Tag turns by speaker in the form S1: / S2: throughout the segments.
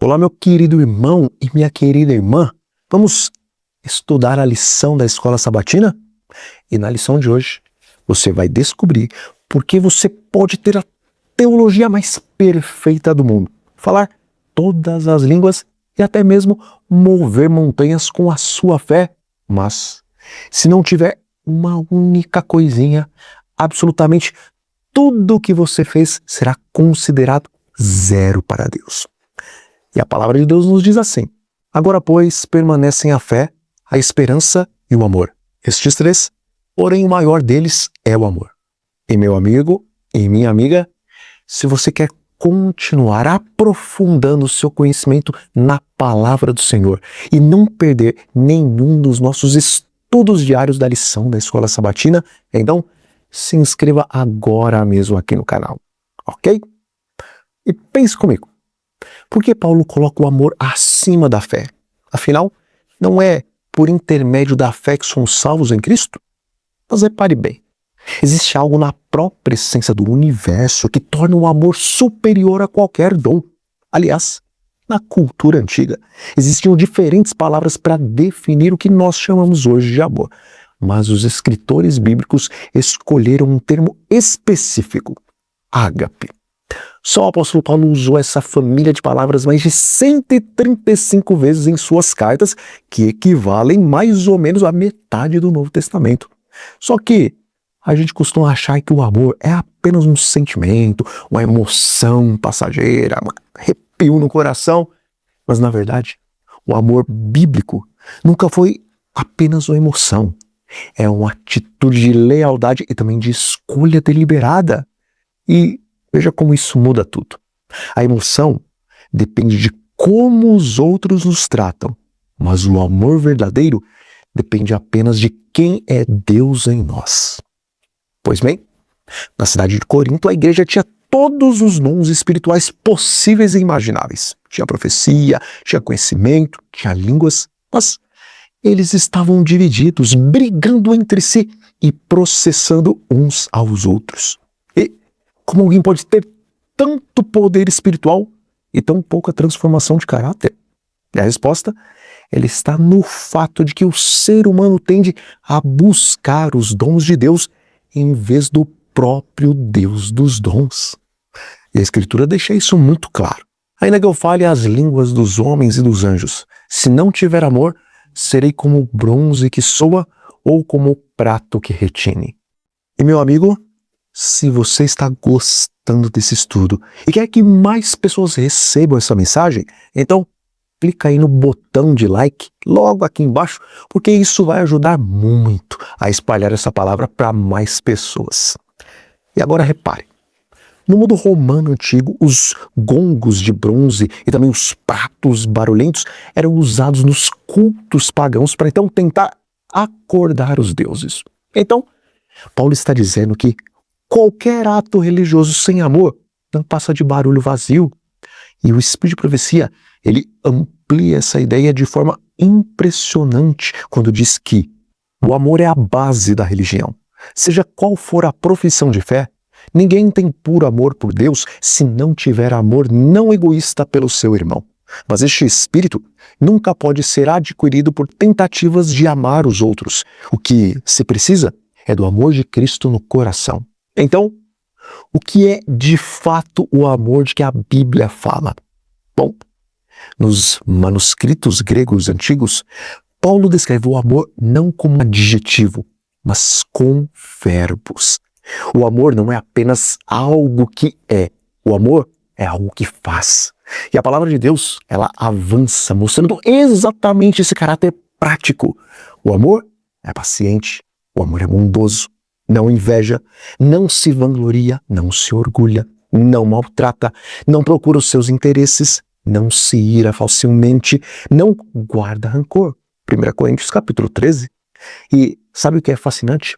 S1: Olá, meu querido irmão e minha querida irmã. Vamos estudar a lição da Escola Sabatina? E na lição de hoje, você vai descobrir por que você pode ter a teologia mais perfeita do mundo, falar todas as línguas e até mesmo mover montanhas com a sua fé. Mas, se não tiver uma única coisinha, absolutamente tudo o que você fez será considerado zero para Deus. E a palavra de Deus nos diz assim: agora, pois, permanecem a fé, a esperança e o amor. Estes três, porém o maior deles é o amor. E meu amigo e minha amiga, se você quer continuar aprofundando o seu conhecimento na palavra do Senhor e não perder nenhum dos nossos estudos diários da lição da Escola Sabatina, então se inscreva agora mesmo aqui no canal, ok? E pense comigo. Por que Paulo coloca o amor acima da fé? Afinal, não é por intermédio da fé que somos salvos em Cristo? Mas repare bem, existe algo na própria essência do universo que torna o amor superior a qualquer dom. Aliás, na cultura antiga, existiam diferentes palavras para definir o que nós chamamos hoje de amor. Mas os escritores bíblicos escolheram um termo específico: ágape. Só o apóstolo Paulo usou essa família de palavras mais de 135 vezes em suas cartas, que equivalem mais ou menos à metade do Novo Testamento. Só que a gente costuma achar que o amor é apenas um sentimento, uma emoção passageira, um arrepio no coração. Mas na verdade, o amor bíblico nunca foi apenas uma emoção. É uma atitude de lealdade e também de escolha deliberada. E veja como isso muda tudo. A emoção depende de como os outros nos tratam, mas o amor verdadeiro depende apenas de quem é Deus em nós. Pois bem, na cidade de Corinto, a igreja tinha todos os dons espirituais possíveis e imagináveis. Tinha profecia, tinha conhecimento, tinha línguas, mas eles estavam divididos, brigando entre si e processando uns aos outros. Como alguém pode ter tanto poder espiritual e tão pouca transformação de caráter? E a resposta, ela está no fato de que o ser humano tende a buscar os dons de Deus em vez do próprio Deus dos dons. E a Escritura deixa isso muito claro. Ainda que eu fale as línguas dos homens e dos anjos, se não tiver amor, serei como o bronze que soa ou como o prato que retine. E meu amigo, se você está gostando desse estudo e quer que mais pessoas recebam essa mensagem, então clica aí no botão de like logo aqui embaixo, porque isso vai ajudar muito a espalhar essa palavra para mais pessoas. E agora repare, no mundo romano antigo, os gongos de bronze e também os pratos barulhentos eram usados nos cultos pagãos para então tentar acordar os deuses. Então, Paulo está dizendo que qualquer ato religioso sem amor não passa de barulho vazio. E o Espírito de Profecia, ele amplia essa ideia de forma impressionante quando diz que o amor é a base da religião. Seja qual for a profissão de fé, ninguém tem puro amor por Deus se não tiver amor não egoísta pelo seu irmão. Mas este espírito nunca pode ser adquirido por tentativas de amar os outros. O que se precisa é do amor de Cristo no coração. Então, o que é de fato o amor de que a Bíblia fala? Bom, nos manuscritos gregos antigos, Paulo descreve o amor não como adjetivo, mas com verbos. O amor não é apenas algo que é, o amor é algo que faz. E a palavra de Deus, ela avança, mostrando exatamente esse caráter prático. O amor é paciente, o amor é bondoso, não inveja, não se vangloria, não se orgulha, não maltrata, não procura os seus interesses, não se ira facilmente, não guarda rancor. 1 Coríntios capítulo 13. E sabe o que é fascinante?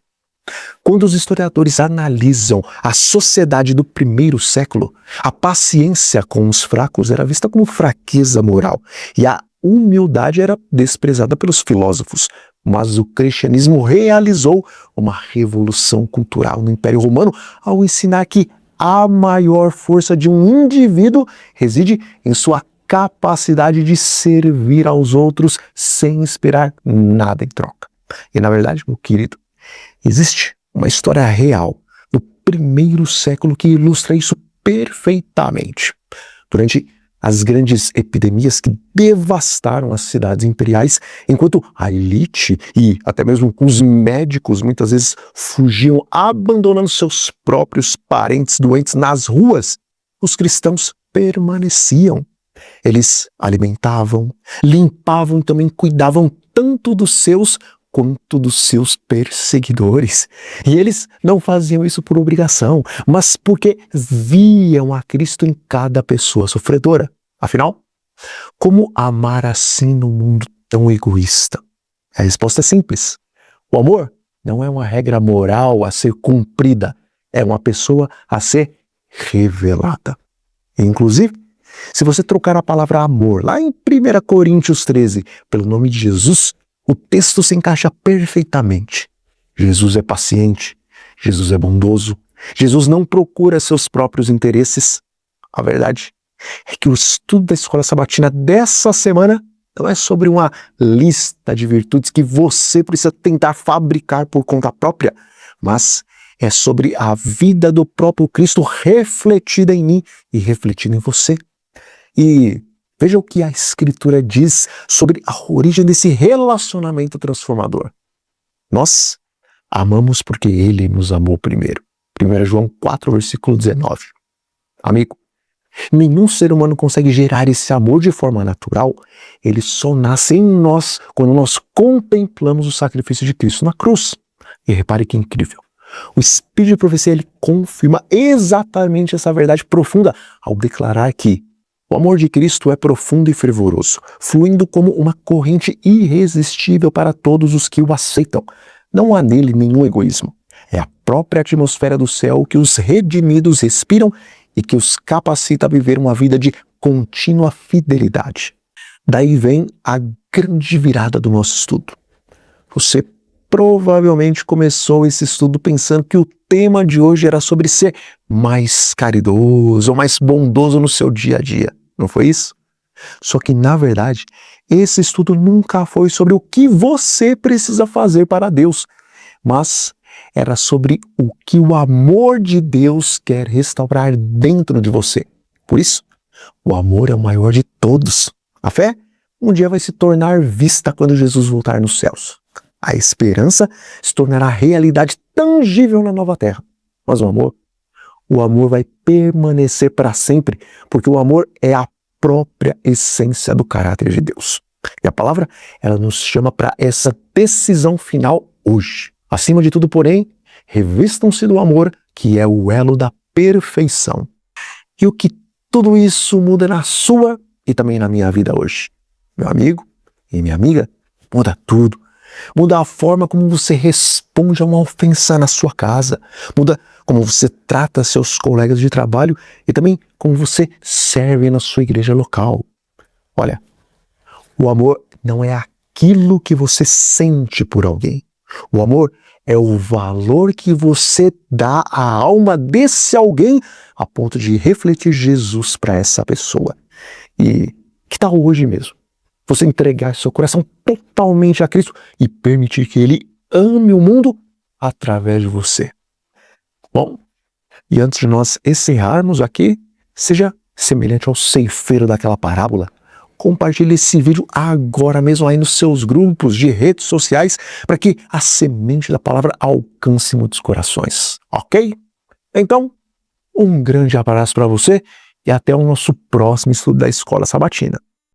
S1: Quando os historiadores analisam a sociedade do primeiro século, a paciência com os fracos era vista como fraqueza moral e a humildade era desprezada pelos filósofos. Mas o cristianismo realizou uma revolução cultural no Império Romano ao ensinar que a maior força de um indivíduo reside em sua capacidade de servir aos outros sem esperar nada em troca. E na verdade, meu querido, existe uma história real no primeiro século que ilustra isso perfeitamente. Durante as grandes epidemias que devastaram as cidades imperiais, enquanto a elite e até mesmo os médicos muitas vezes fugiam, abandonando seus próprios parentes doentes nas ruas, os cristãos permaneciam. Eles alimentavam, limpavam e também cuidavam tanto dos seus quanto dos seus perseguidores. E eles não faziam isso por obrigação, mas porque viam a Cristo em cada pessoa sofredora. Afinal, como amar assim num mundo tão egoísta? A resposta é simples. O amor não é uma regra moral a ser cumprida, é uma pessoa a ser revelada. Inclusive, se você trocar a palavra amor lá em 1 Coríntios 13 pelo nome de Jesus, o texto se encaixa perfeitamente. Jesus é paciente, Jesus é bondoso, Jesus não procura seus próprios interesses. A verdade é que o estudo da Escola Sabatina dessa semana não é sobre uma lista de virtudes que você precisa tentar fabricar por conta própria, mas é sobre a vida do próprio Cristo refletida em mim e refletida em você. E veja o que a Escritura diz sobre a origem desse relacionamento transformador. Nós amamos porque Ele nos amou primeiro. 1 João 4, versículo 19. Amigo, nenhum ser humano consegue gerar esse amor de forma natural. Ele só nasce em nós quando nós contemplamos o sacrifício de Cristo na cruz. E repare que incrível. O Espírito de Profecia ele confirma exatamente essa verdade profunda ao declarar que o amor de Cristo é profundo e fervoroso, fluindo como uma corrente irresistível para todos os que o aceitam. Não há nele nenhum egoísmo. É a própria atmosfera do céu que os redimidos respiram e que os capacita a viver uma vida de contínua fidelidade. Daí vem a grande virada do nosso estudo. Você provavelmente começou esse estudo pensando que o tema de hoje era sobre ser mais caridoso ou mais bondoso no seu dia a dia. Não foi isso? Só que, na verdade, esse estudo nunca foi sobre o que você precisa fazer para Deus, mas era sobre o que o amor de Deus quer restaurar dentro de você. Por isso, o amor é o maior de todos. A fé um dia vai se tornar vista quando Jesus voltar nos céus. A esperança se tornará realidade tangível na nova terra. Mas o amor vai permanecer para sempre, porque o amor é a própria essência do caráter de Deus. E a palavra, ela nos chama para essa decisão final hoje. Acima de tudo, porém, revistam-se do amor, que é o elo da perfeição. E o que tudo isso muda na sua e também na minha vida hoje? Meu amigo e minha amiga, muda tudo. Muda a forma como você responde a uma ofensa na sua casa. Muda como você trata seus colegas de trabalho e também como você serve na sua igreja local. Olha, o amor não é aquilo que você sente por alguém. O amor é o valor que você dá à alma desse alguém a ponto de refletir Jesus para essa pessoa. E que tal hoje mesmo? Você entregar seu coração totalmente a Cristo e permitir que Ele ame o mundo através de você. Bom, e antes de nós encerrarmos aqui, seja semelhante ao ceifeiro daquela parábola. Compartilhe esse vídeo agora mesmo aí nos seus grupos de redes sociais para que a semente da palavra alcance muitos corações, ok? Então, um grande abraço para você e até o nosso próximo estudo da Escola Sabatina.